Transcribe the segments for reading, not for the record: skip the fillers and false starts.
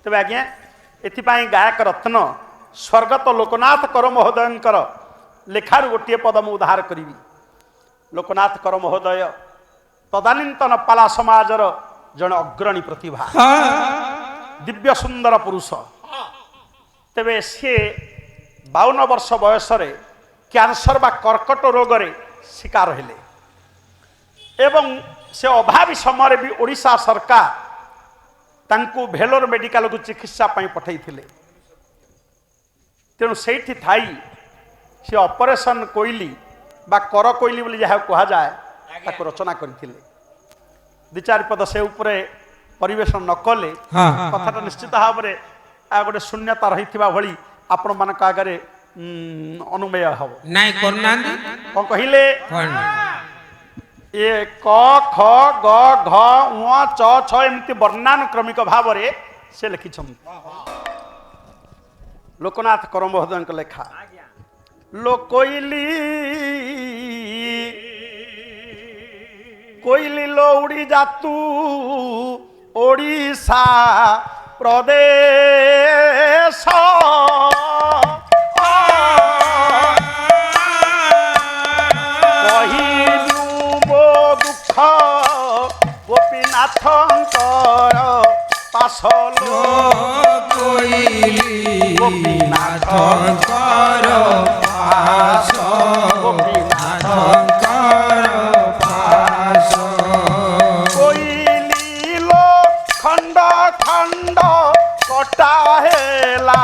तेज आज्ञा एथिपाई गायक रत्न स्वर्गत लोकनाथ कर महोदयंकर लेखार गोटे पद मु उद्धार करी। लोकनाथ कर महोदय तदानीन्तन पाला समाजर जन अग्रणी प्रतिभा दिव्य सुंदर पुरुष। तेबे सी 52 वर्ष बयस कैंसर बा कर्कट रोग रे शिकार हेले एवं से अभावी समय भी ओडिशा सरकार तांको भेलोर मेडिकल को चिकित्सा पाई पठाई थिले। तेणु सेठी थाई से ऑपरेशन कोइली बा कर कोइली बोली जहाँ कहा जाए ताको रचना करथिले। दि चार पद से उपरे परिवेशन न कले कथाटा निश्चित भाव में गोटे शून्यता रही भली आपण मान आगे अनुमेय हम नाई करना कौन कहले ए क ख ग घ उ च छ एमती वर्णानुक्रमिक भाव में से लिखिछन। लोकनाथ कर महोदय लेखा लो कोइली कोइली लो उड़ी जातू ओडिशा प्रदेश कहिलु मो दुख गोपीनाथंकर पासलो कोइली गोपीनाथंकर पास गोपीनाथंकर पास कोइली लो खंड खंड कटा हेला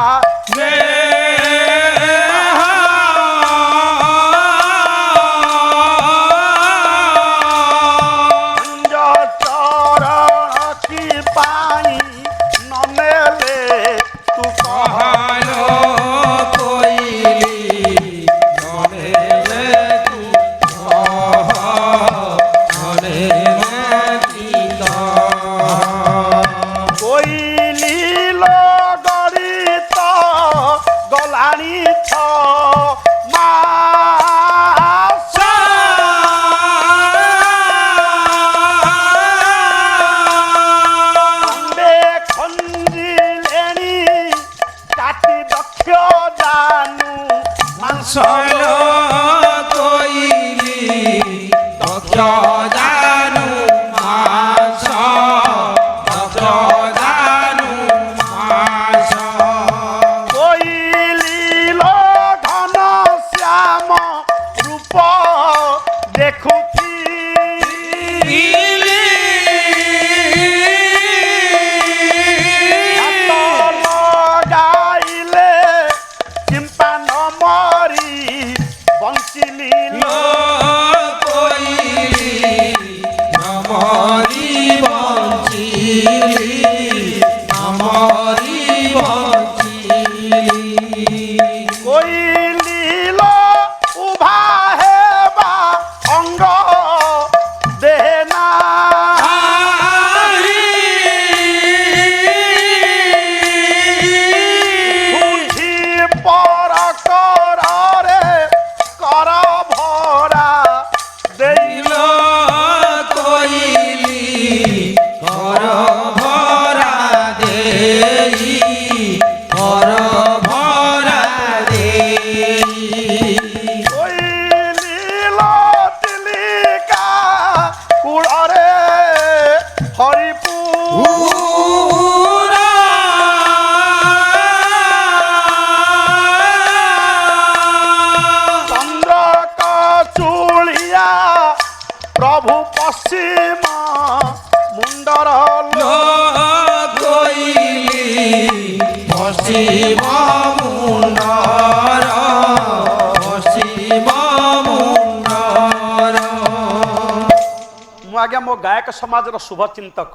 आज्ञा मो गायक समाज शुभ चिंतक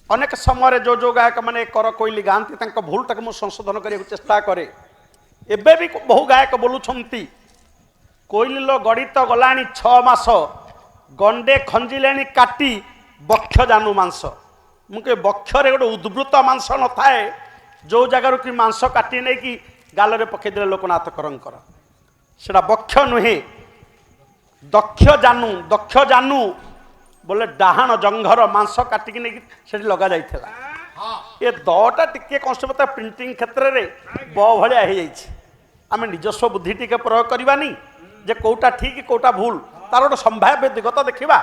अनेक समय जो जो गायक मैंने कर कोइली गाँती भूल तक मुझे संशोधन करने चेष्टा करे एबे भी बहु गायक बोलुंट कोइली लो गड़ी तो गला 6 मास गंडे खंजिले काटी बक्ष जानू मांस मुझे बक्षरे गोटे उद्वृत मांस न थाए जो जगार कि मांस काटी नहीं कि गाल पकईदे लोकनाथ करंकर सेटा बक्ष नुहे दक्ष जानू बोले डाहाण जंघर मांस काटिकी नहीं से लगा जाइथिला ଏ ଦଟା ଟିକେ କନଷ୍ଟେବଳ ପ୍ରିଣ୍ଟିଂ କ୍ଷେତ୍ରରେ ବ ଭଳିଆ ହେଇଯାଇଛି। ଆମେ ନିଜସ୍ୱ ବୁଦ୍ଧି ଟିକେ ପ୍ରୟୋଗ କରିବାନି ଯେ କୋଉଟା ଠିକ୍ କୋଉଟା ଭୁଲ, ତାର ଗୋଟେ ସମ୍ଭାବ୍ୟ ଦିଗତ ଦେଖିବା।